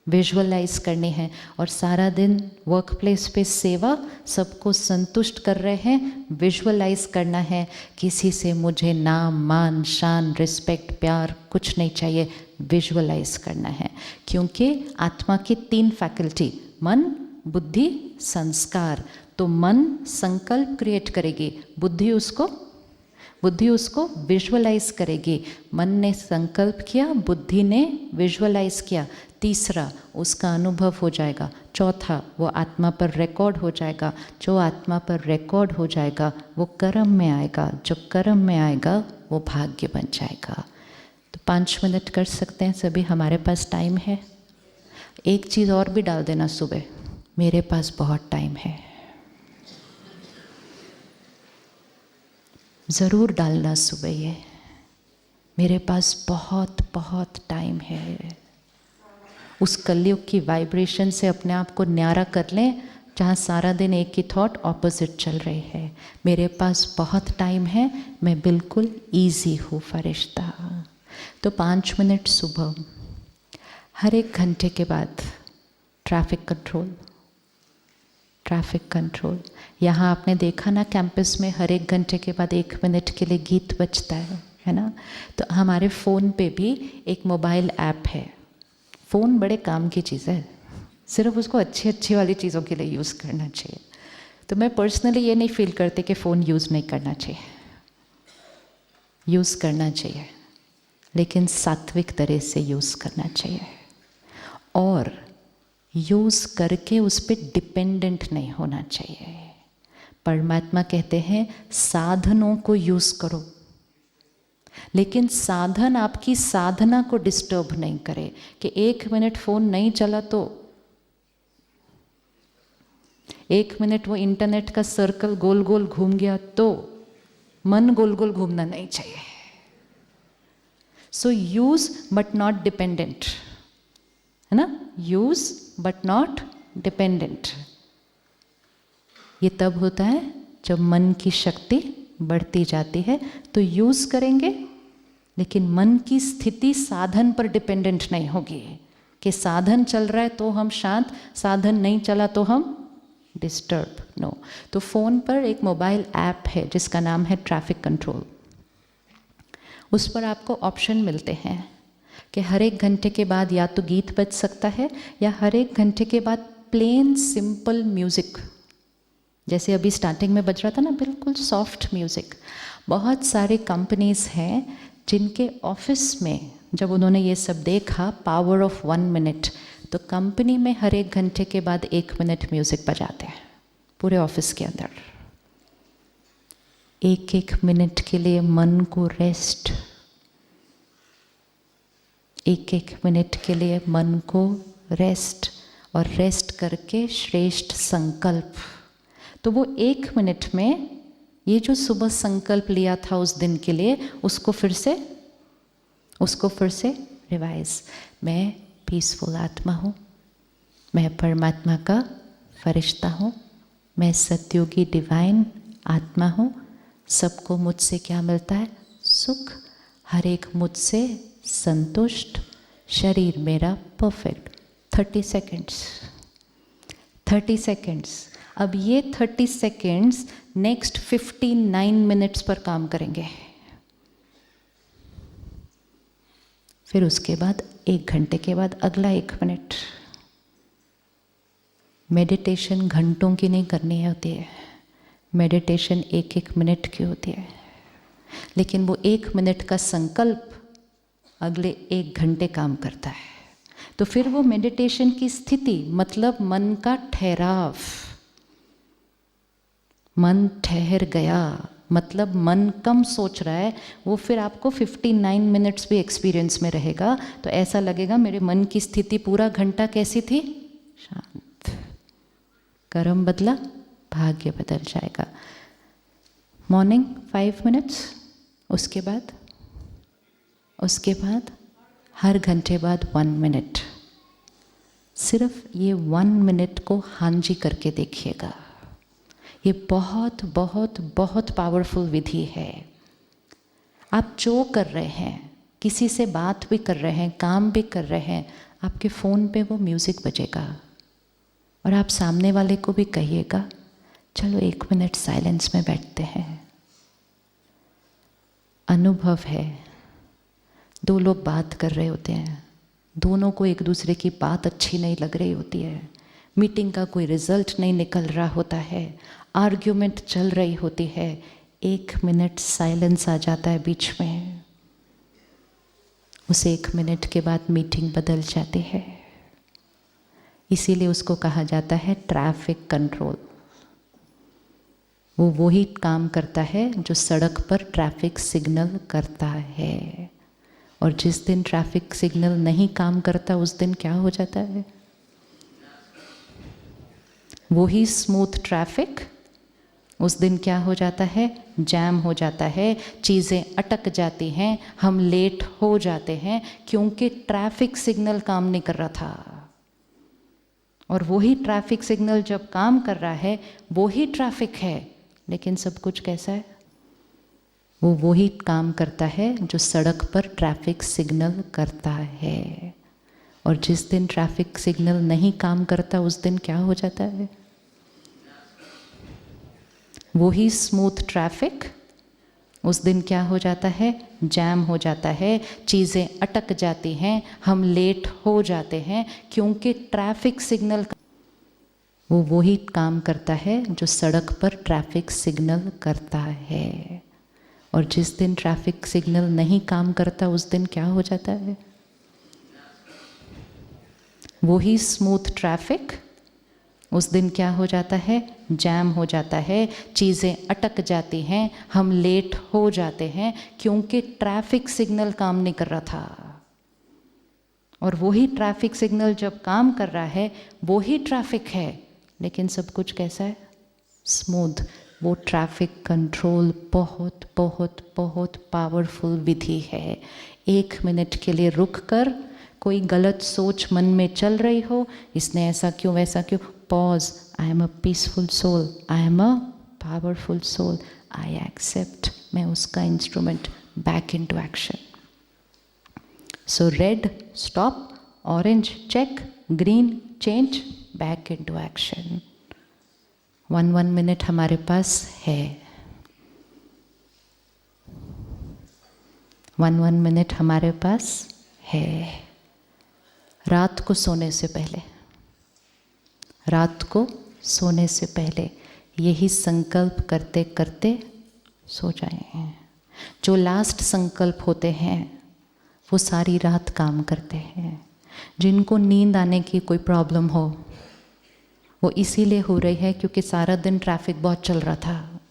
विजुअलाइज करनी है, और सारा दिन वर्क प्लेस पे सेवा, सबको संतुष्ट कर रहे हैं, विजुअलाइज करना है। किसी से मुझे नाम मान शान रिस्पेक्ट प्यार कुछ नहीं चाहिए, विजुअलाइज करना है। क्योंकि आत्मा की 3 फैकल्टी, मन बुद्धि संस्कार। तो मन संकल्प क्रिएट करेगी, बुद्धि उसको विजुअलाइज करेगी। मन ने संकल्प किया, बुद्धि ने विजुअलाइज किया। तीसरा, उसका अनुभव हो जाएगा। चौथा, वो आत्मा पर रिकॉर्ड हो जाएगा। जो आत्मा पर रिकॉर्ड हो जाएगा वो कर्म में आएगा, जो कर्म में आएगा वो भाग्य बन जाएगा। तो 5 मिनट कर सकते हैं सभी, हमारे पास टाइम है। एक चीज़ और भी डाल देना सुबह, मेरे पास बहुत टाइम है। ज़रूर डालना सुबह ये, मेरे पास बहुत बहुत टाइम है। उस कलयुग की वाइब्रेशन से अपने आप को न्यारा कर लें, जहाँ सारा दिन एक ही थॉट ऑपोजिट चल रही है। मेरे पास बहुत टाइम है, मैं बिल्कुल ईजी हूँ फरिश्ता। तो 5 मिनट सुबह, हर एक घंटे के बाद ट्रैफिक कंट्रोल। यहाँ आपने देखा ना कैंपस में हर एक घंटे के बाद 1 मिनट के लिए गीत बजता है ना। तो हमारे फ़ोन पे भी एक मोबाइल ऐप है। फ़ोन बड़े काम की चीज़ है, सिर्फ उसको अच्छी वाली चीज़ों के लिए यूज़ करना चाहिए। तो मैं पर्सनली ये नहीं फील करती कि फ़ोन यूज़ नहीं करना चाहिए, यूज़ करना चाहिए, लेकिन सात्विक तरह से यूज़ करना चाहिए। और यूज़ करके उस पर डिपेंडेंट नहीं होना चाहिए। परमात्मा कहते हैं साधनों को यूज़ करो, लेकिन साधन आपकी साधना को डिस्टर्ब नहीं करे। कि 1 मिनट फ़ोन नहीं चला तो 1 मिनट वो इंटरनेट का सर्कल गोल गोल घूम गया तो मन गोल गोल घूमना नहीं चाहिए। So use but not dependent, है ना। Use but not dependent. ये तब होता है जब मन की शक्ति बढ़ती जाती है। तो यूज़ करेंगे, लेकिन मन की स्थिति साधन पर डिपेंडेंट नहीं होगी कि साधन चल रहा है तो हम शांत, साधन नहीं चला तो हम डिस्टर्ब। नो। तो फ़ोन पर एक मोबाइल ऐप है जिसका नाम है ट्रैफिक कंट्रोल। उस पर आपको ऑप्शन मिलते हैं कि हर एक घंटे के बाद या तो गीत बज सकता है, या हर एक घंटे के बाद प्लेन सिंपल म्यूज़िक, जैसे अभी स्टार्टिंग में बज रहा था ना, बिल्कुल सॉफ्ट म्यूज़िक। बहुत सारे कंपनीज़ हैं जिनके ऑफिस में जब उन्होंने ये सब देखा, पावर ऑफ 1 मिनट, तो कंपनी में हर एक घंटे के बाद 1 मिनट म्यूज़िक बजाते हैं पूरे ऑफिस के अंदर। 1-1 मिनट के लिए मन को रेस्ट, 1-1 मिनट के लिए मन को रेस्ट, और रेस्ट करके श्रेष्ठ संकल्प। तो वो 1 मिनट में ये जो सुबह संकल्प लिया था उस दिन के लिए, उसको फिर से रिवाइज। मैं पीसफुल आत्मा हूँ, मैं परमात्मा का फरिश्ता हूँ, मैं सतयुगी डिवाइन आत्मा हूँ। सबको मुझसे क्या मिलता है? सुख। हर एक मुझसे संतुष्ट, शरीर मेरा परफेक्ट। 30 सेकेंड्स। अब ये 30 सेकेंड्स नेक्स्ट 59 मिनट्स पर काम करेंगे। फिर उसके बाद 1 घंटे के बाद अगला 1 मिनट। मेडिटेशन घंटों की नहीं करनी होती है, मेडिटेशन 1-1 मिनट की होती है, लेकिन वो 1 मिनट का संकल्प अगले 1 घंटे काम करता है। तो फिर वो मेडिटेशन की स्थिति मतलब मन का ठहराव, मन ठहर गया मतलब मन कम सोच रहा है, वो फिर आपको 59 मिनट्स भी एक्सपीरियंस में रहेगा। तो ऐसा लगेगा मेरे मन की स्थिति पूरा घंटा कैसी थी? शांत। कर्म बदला, भाग्य बदल जाएगा। मॉर्निंग 5 मिनट्स, उसके बाद हर घंटे बाद 1 मिनट। सिर्फ ये 1 मिनट को हाँ जी करके देखिएगा। ये बहुत बहुत बहुत पावरफुल विधि है। आप जो कर रहे हैं, किसी से बात भी कर रहे हैं, काम भी कर रहे हैं, आपके फ़ोन पे वो म्यूज़िक बजेगा और आप सामने वाले को भी कहिएगा चलो 1 मिनट साइलेंस में बैठते हैं। अनुभव है, 2 लोग बात कर रहे होते हैं, दोनों को एक दूसरे की बात अच्छी नहीं लग रही होती है, मीटिंग का कोई रिजल्ट नहीं निकल रहा होता है, आर्ग्यूमेंट चल रही होती है, 1 मिनट साइलेंस आ जाता है बीच में, उस 1 मिनट के बाद मीटिंग बदल जाती है। इसीलिए उसको कहा जाता है ट्रैफिक कंट्रोल। वो वही काम करता है जो सड़क पर ट्रैफिक सिग्नल करता है, और जिस दिन ट्रैफिक सिग्नल नहीं काम करता उस दिन क्या हो जाता है? वही स्मूथ ट्रैफिक उस दिन क्या हो जाता है? जैम हो जाता है, चीज़ें अटक जाती हैं, हम लेट हो जाते हैं क्योंकि ट्रैफिक सिग्नल काम नहीं कर रहा था। और वही ट्रैफिक सिग्नल जब काम कर रहा है, वही ट्रैफिक है, लेकिन सब कुछ कैसा है? वो वही काम करता है जो सड़क पर ट्रैफिक सिग्नल करता है, और जिस दिन ट्रैफिक सिग्नल नहीं काम करता उस दिन क्या हो जाता है? वही स्मूथ ट्रैफिक उस दिन क्या हो जाता है? जैम हो जाता है, चीज़ें अटक जाती हैं, हम लेट हो जाते हैं क्योंकि ट्रैफिक सिग्नल वो वही काम करता है जो सड़क पर ट्रैफिक सिग्नल करता है, और जिस दिन ट्रैफिक सिग्नल नहीं काम करता उस दिन क्या हो जाता है? वही स्मूथ ट्रैफिक उस दिन क्या हो जाता है? जैम हो जाता है, चीज़ें अटक जाती हैं, हम लेट हो जाते हैं क्योंकि ट्रैफिक सिग्नल काम नहीं कर रहा था। और वही ट्रैफिक सिग्नल जब काम कर रहा है, वही ट्रैफिक है, लेकिन सब कुछ कैसा है? स्मूथ। वो ट्रैफिक कंट्रोल बहुत बहुत बहुत पावरफुल विधि है। 1 मिनट के लिए रुक कर, कोई गलत सोच मन में चल रही हो, इसने ऐसा क्यों वैसा क्यों, pause. I am a peaceful soul, I am a powerful soul, I accept, मैं उसका instrument, back into action. So red stop, orange check, green change, back into action. 1 minute हमारे पास है। 1 मिनट हमारे पास है। रात को सोने से पहले यही संकल्प करते करते सो जाएं। जो लास्ट संकल्प होते हैं वो सारी रात काम करते हैं। जिनको नींद आने की कोई प्रॉब्लम हो, वो इसीलिए हो रही है क्योंकि सारा दिन ट्रैफिक बहुत चल रहा था,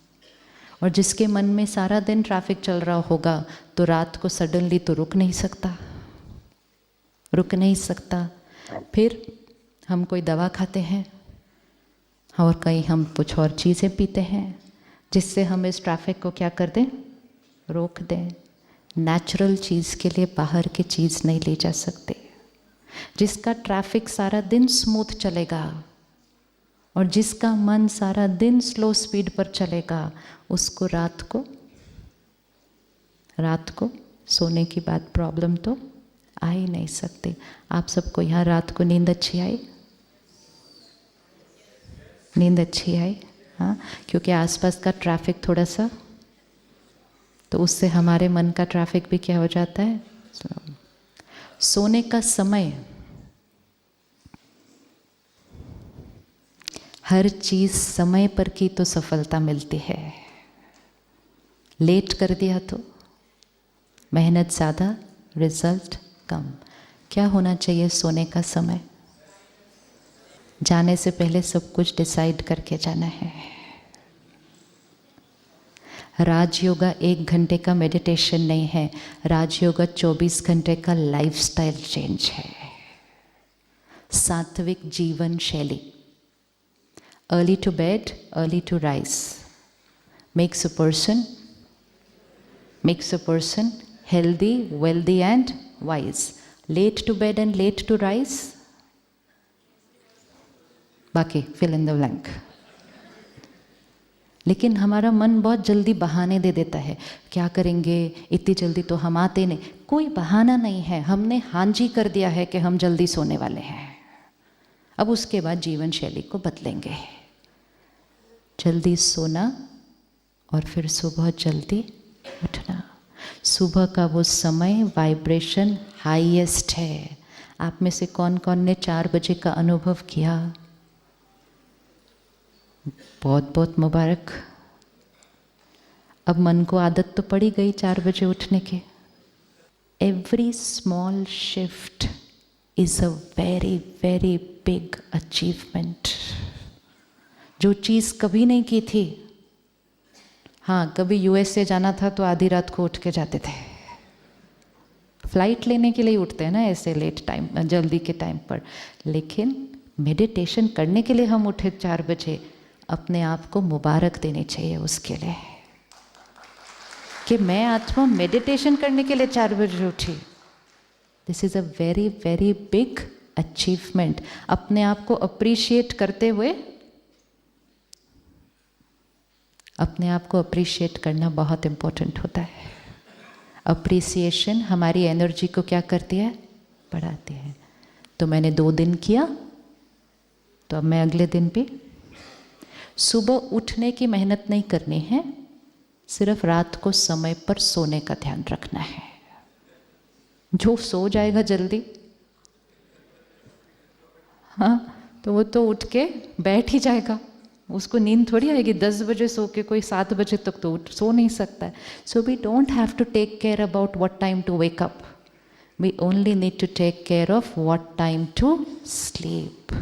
और जिसके मन में सारा दिन ट्रैफिक चल रहा होगा तो रात को सडनली तो रुक नहीं सकता। फिर हम कोई दवा खाते हैं और कहीं हम कुछ और चीज़ें पीते हैं जिससे हम इस ट्रैफिक को क्या कर दें? रोक दें। नेचुरल चीज़ के लिए बाहर की चीज़ नहीं ले जा सकते। जिसका ट्रैफिक सारा दिन स्मूथ चलेगा और जिसका मन सारा दिन स्लो स्पीड पर चलेगा, उसको रात को सोने की बाद प्रॉब्लम तो आ ही नहीं सकती। आप सबको यहाँ रात को नींद अच्छी आई? हाँ, क्योंकि आसपास का ट्रैफिक थोड़ा सा, तो उससे हमारे मन का ट्रैफिक भी क्या हो जाता है? सोने का समय हर चीज़ समय पर की तो सफलता मिलती है, लेट कर दिया तो मेहनत ज़्यादा, रिजल्ट कम। क्या होना चाहिए सोने का समय? जाने से पहले सब कुछ डिसाइड करके जाना है। राजयोगा 1 घंटे का मेडिटेशन नहीं है, राजयोगा 24 घंटे का लाइफस्टाइल चेंज है, सात्विक जीवन शैली। Early to bed, early to rise makes a person healthy, wealthy and wise. Late to bed and late to rise, बाकी fill in the blank. लेकिन हमारा मन बहुत जल्दी बहाने दे देता है, क्या करेंगे, इतनी जल्दी तो हम आते नहीं। कोई बहाना नहीं है, हमने हाँ जी कर दिया है कि हम जल्दी सोने वाले हैं। अब उसके बाद जीवन शैली को बदलेंगे, जल्दी सोना और फिर सुबह जल्दी उठना। सुबह का वो समय वाइब्रेशन हाईएस्ट है। आप में से कौन कौन ने 4 बजे का अनुभव किया? बहुत बहुत मुबारक। अब मन को आदत तो पड़ी गई 4 बजे उठने की। Every small shift is a very very big achievement. जो चीज़ कभी नहीं की थी, हाँ कभी यूएसए जाना था तो आधी रात को उठ के जाते थे, फ्लाइट लेने के लिए उठते हैं ना ऐसे लेट टाइम, जल्दी के टाइम पर। लेकिन मेडिटेशन करने के लिए हम उठे 4 बजे, अपने आप को मुबारक देनी चाहिए उसके लिए कि मैं आत्मा मेडिटेशन करने के लिए 4 बजे उठी। This is a very very big achievement. अपने आप को अप्रिशिएट करते हुए, अपने आप को अप्रिशिएट करना बहुत इम्पोर्टेंट होता है। अप्रिसिएशन हमारी एनर्जी को क्या करती है? बढ़ाती है। तो मैंने 2 दिन किया, तो अब मैं अगले दिन भी। सुबह उठने की मेहनत नहीं करनी है, सिर्फ रात को समय पर सोने का ध्यान रखना है। जो सो जाएगा जल्दी, हाँ तो वो तो उठ के बैठ ही जाएगा, उसको नींद थोड़ी आएगी। 10 बजे सो के कोई 7 बजे तक तो सो नहीं सकता है। So we don't have to take care about what time to wake up, we only need to take care of what time to sleep.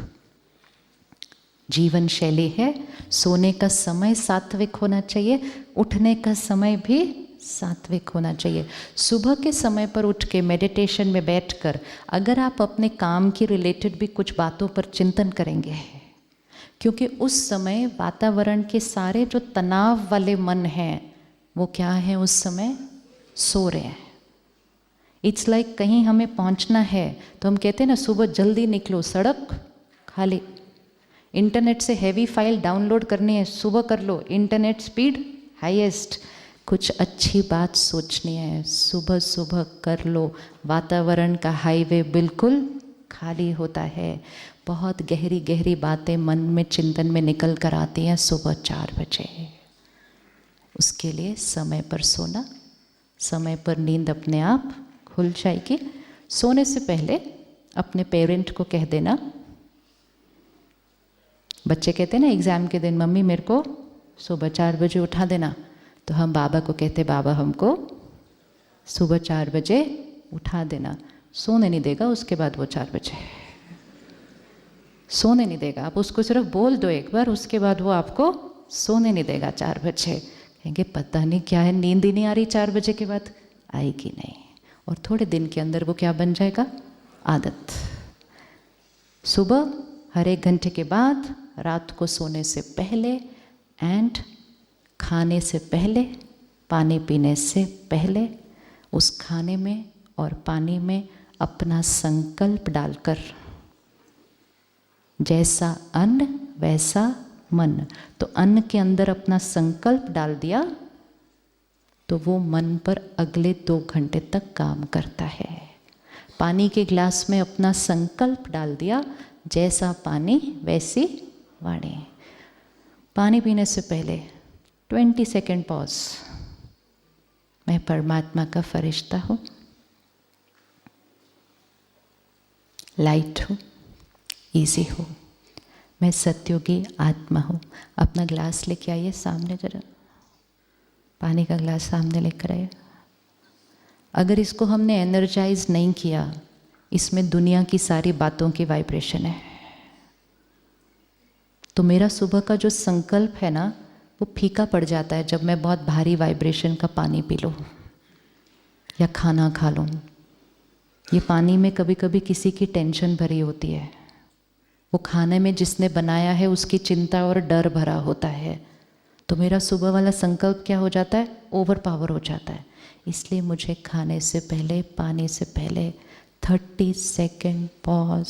जीवन शैली है, सोने का समय सात्विक होना चाहिए, उठने का समय भी सात्विक होना चाहिए। सुबह के समय पर उठ के मेडिटेशन में बैठकर अगर आप अपने काम के रिलेटेड भी कुछ बातों पर चिंतन करेंगे, क्योंकि उस समय वातावरण के सारे जो तनाव वाले मन हैं वो क्या है, उस समय सो रहे हैं। इट्स लाइक कहीं हमें पहुंचना है तो हम कहते हैं ना सुबह जल्दी निकलो, सड़क खाली। इंटरनेट से हैवी फाइल डाउनलोड करनी है, सुबह कर लो, इंटरनेट स्पीड हाईएस्ट। कुछ अच्छी बात सोचनी है, सुबह सुबह कर लो। वातावरण का हाईवे बिल्कुल खाली होता है। बहुत गहरी गहरी बातें मन में चिंतन में निकल कर आती हैं सुबह 4 बजे। उसके लिए समय पर सोना, समय पर नींद अपने आप खुल जाएगी। सोने से पहले अपने पेरेंट को कह देना, बच्चे कहते हैं ना एग्ज़ाम के दिन मम्मी मेरे को सुबह 4 बजे उठा देना, तो हम बाबा को कहते बाबा हमको सुबह 4 बजे उठा देना। सोने नहीं देगा उसके बाद वो 4 बजे सोने नहीं देगा। आप उसको सिर्फ बोल दो एक बार, उसके बाद वो आपको सोने नहीं देगा 4 बजे। कहेंगे पता नहीं क्या है, नींद ही नहीं आ रही 4 बजे के बाद। आएगी नहीं, और थोड़े दिन के अंदर वो क्या बन जाएगा, आदत। सुबह हर 1 घंटे के बाद, रात को सोने से पहले एंड खाने से पहले, पानी पीने से पहले, उस खाने में और पानी में अपना संकल्प डालकर, जैसा अन्न वैसा मन। तो अन्न के अंदर अपना संकल्प डाल दिया तो वो मन पर अगले 2 घंटे तक काम करता है। पानी के गिलास में अपना संकल्प डाल दिया, जैसा पानी वैसी वाणी। पानी पीने से पहले 20 सेकेंड पॉज। मैं परमात्मा का फरिश्ता हूँ, लाइट हूँ, ईजी हूँ, मैं सत्युगी आत्मा हूँ। अपना ग्लास लेके आइए सामने जरा, पानी का ग्लास सामने लेकर आइए। अगर इसको हमने एनर्जाइज नहीं किया, इसमें दुनिया की सारी बातों की वाइब्रेशन है। तो मेरा सुबह का जो संकल्प है ना, वो फीका पड़ जाता है जब मैं बहुत भारी वाइब्रेशन का पानी पी लूँ या खाना खा लूँ। ये पानी में कभी कभी किसी की टेंशन भरी होती है, वो खाने में जिसने बनाया है उसकी चिंता और डर भरा होता है। तो मेरा सुबह वाला संकल्प क्या हो जाता है, ओवर पावर हो जाता है। इसलिए मुझे खाने से पहले, पानी से पहले 30 सेकेंड पॉज।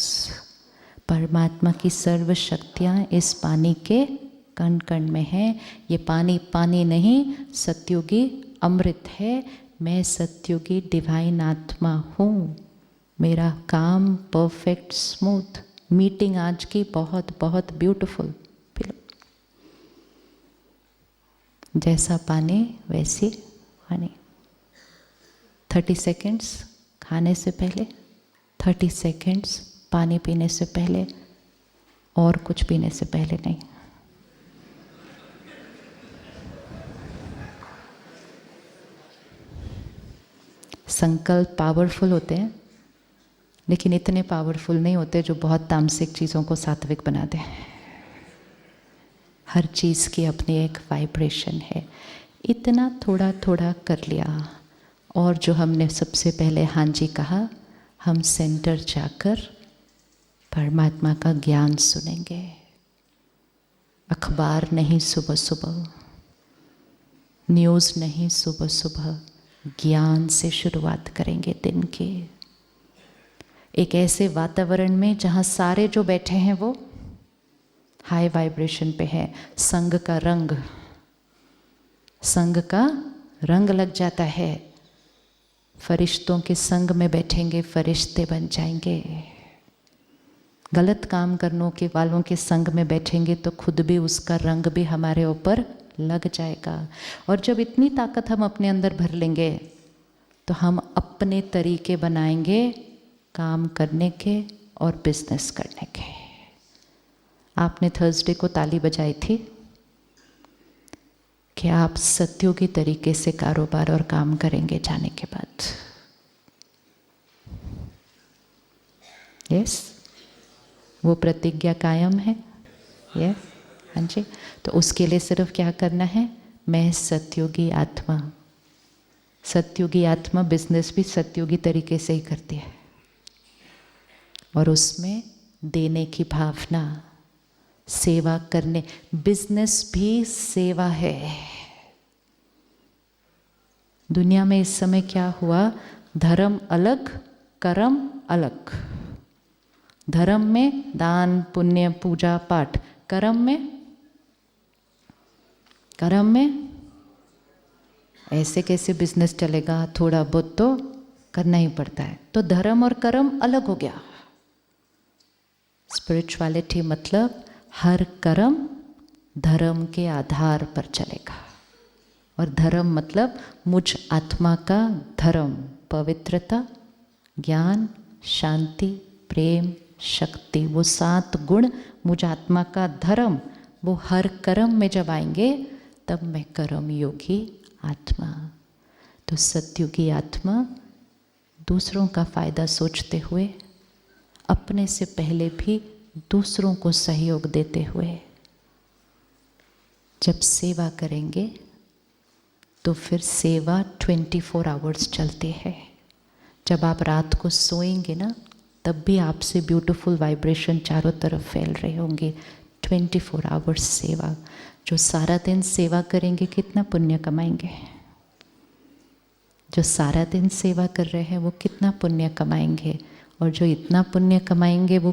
परमात्मा की सर्व शक्तियाँ इस पानी के कण कण में हैं। ये पानी पानी नहीं, सत्युगी अमृत है। मैं सत्युगी डिवाइन आत्मा हूँ। मेरा काम परफेक्ट स्मूथ। मीटिंग आज की बहुत बहुत ब्यूटीफुल। जैसा पानी वैसी पानी। 30 सेकेंड्स खाने से पहले, 30 सेकेंड्स पानी पीने से पहले, और कुछ पीने से पहले नहीं। संकल्प पावरफुल होते हैं, लेकिन इतने पावरफुल नहीं होते जो बहुत तामसिक चीज़ों को सात्विक बनाते हैं। हर चीज़ की अपनी एक वाइब्रेशन है। इतना थोड़ा थोड़ा कर लिया। और जो हमने सबसे पहले हाँ जी कहा, हम सेंटर जाकर परमात्मा का ज्ञान सुनेंगे। अखबार नहीं सुबह सुबह, न्यूज़ नहीं सुबह सुबह, ज्ञान से शुरुआत करेंगे दिन की। एक ऐसे वातावरण में जहाँ सारे जो बैठे हैं वो हाई वाइब्रेशन पे है। संग का रंग लग जाता है। फरिश्तों के संग में बैठेंगे, फरिश्ते बन जाएंगे। गलत काम करने के वालों के संग में बैठेंगे तो खुद भी उसका रंग भी हमारे ऊपर लग जाएगा। और जब इतनी ताकत हम अपने अंदर भर लेंगे तो हम अपने तरीके बनाएंगे काम करने के और बिजनेस करने के। आपने थर्सडे को ताली बजाई थी कि आप सत्योगी तरीके से कारोबार और काम करेंगे जाने के बाद। यस, वो प्रतिज्ञा कायम है। यस, हाँ जी। तो उसके लिए सिर्फ क्या करना है, मैं सत्योगी आत्मा। सत्योगी आत्मा बिजनेस भी सत्योगी तरीके से ही करती है, और उसमें देने की भावना, सेवा करने। बिजनेस भी सेवा है। दुनिया में इस समय क्या हुआ, धर्म अलग, कर्म अलग। धर्म में दान पुण्य पूजा पाठ, कर्म में ऐसे कैसे बिजनेस चलेगा, थोड़ा बहुत तो करना ही पड़ता है। तो धर्म और कर्म अलग हो गया। स्पिरिचुअलिटी मतलब हर कर्म धर्म के आधार पर चलेगा। और धर्म मतलब मुझ आत्मा का धर्म, पवित्रता, ज्ञान, शांति, प्रेम, शक्ति, वो 7 गुण मुझ आत्मा का धर्म, वो हर कर्म में जब आएंगे तब मैं कर्म योगी आत्मा। तो सत्युगी आत्मा दूसरों का फायदा सोचते हुए, अपने से पहले भी दूसरों को सहयोग देते हुए जब सेवा करेंगे तो फिर सेवा 24 आवर्स चलती है। जब आप रात को सोएंगे ना, तब भी आपसे ब्यूटीफुल वाइब्रेशन चारों तरफ फैल रही होंगी। 24 आवर्स सेवा। जो सारा दिन सेवा करेंगे कितना पुण्य कमाएंगे। जो सारा दिन सेवा कर रहे हैं वो कितना पुण्य कमाएंगे। और जो इतना पुण्य कमाएंगे वो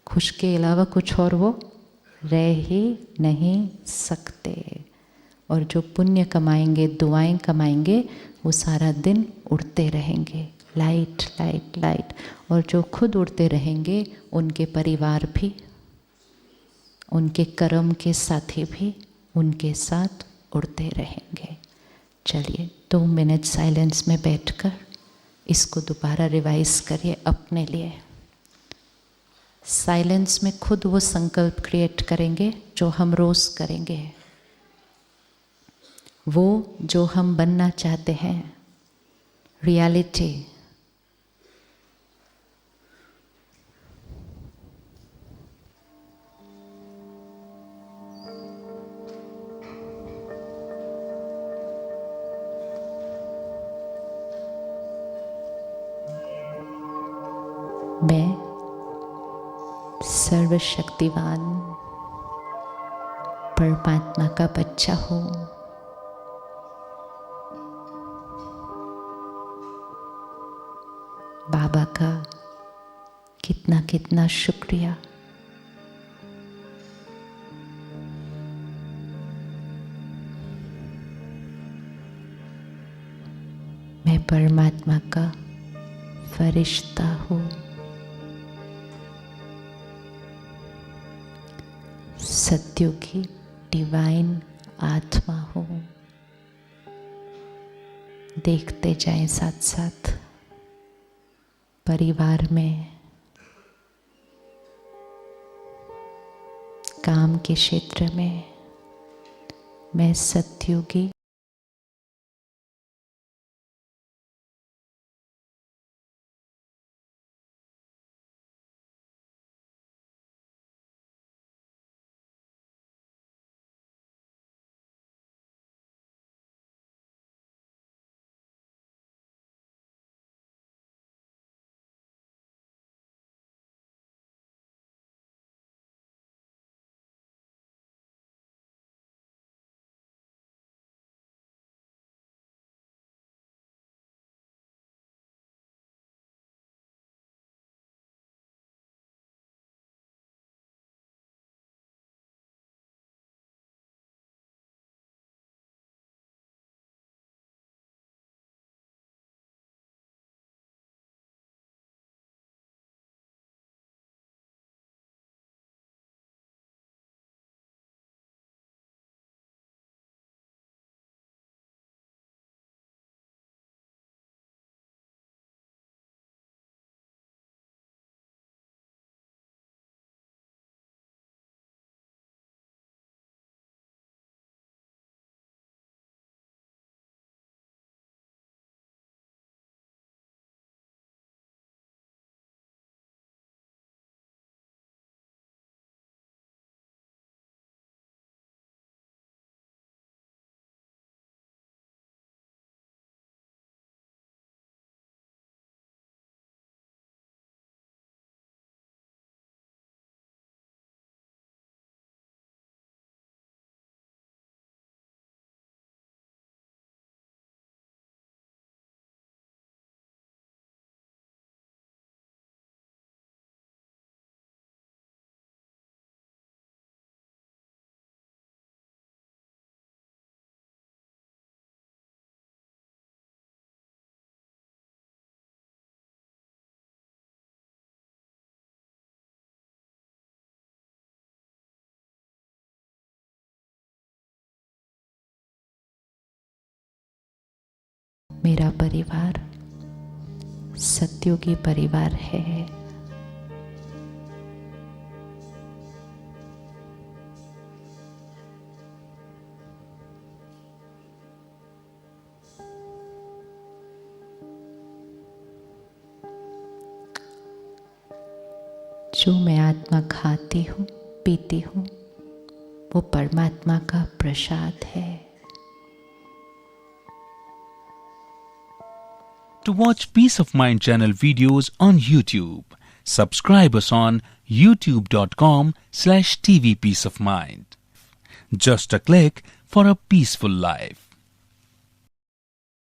खुश के अलावा कुछ और वो रह ही नहीं सकते। और जो पुण्य कमाएंगे, दुआएं कमाएंगे, वो सारा दिन उड़ते रहेंगे, लाइट लाइट लाइट। और जो खुद उड़ते रहेंगे उनके परिवार भी, उनके कर्म के साथी भी उनके साथ उड़ते रहेंगे। चलिए 2 मिनट साइलेंस में बैठकर इसको दोबारा रिवाइज करिए अपने लिए। साइलेंस में खुद वो संकल्प क्रिएट करेंगे जो हम रोज करेंगे, वो जो हम बनना चाहते हैं, रियलिटी। मैं सर्वशक्तिवान परमात्मा का बच्चा हूँ। बाबा का कितना कितना शुक्रिया। मैं परमात्मा का फरिश्ता हूँ। सत्युगी डिवाइन आत्मा हूँ। देखते जाएं साथ साथ परिवार में, काम के क्षेत्र में मैं सत्युगी मेरा परिवार सत्युगी परिवार है। जो मैं आत्मा खाती हूँ पीती हूँ वो परमात्मा का प्रसाद है। To watch Peace of Mind channel videos on YouTube, subscribe us on youtube.com/tvpeaceofmind. Just a click for a peaceful life.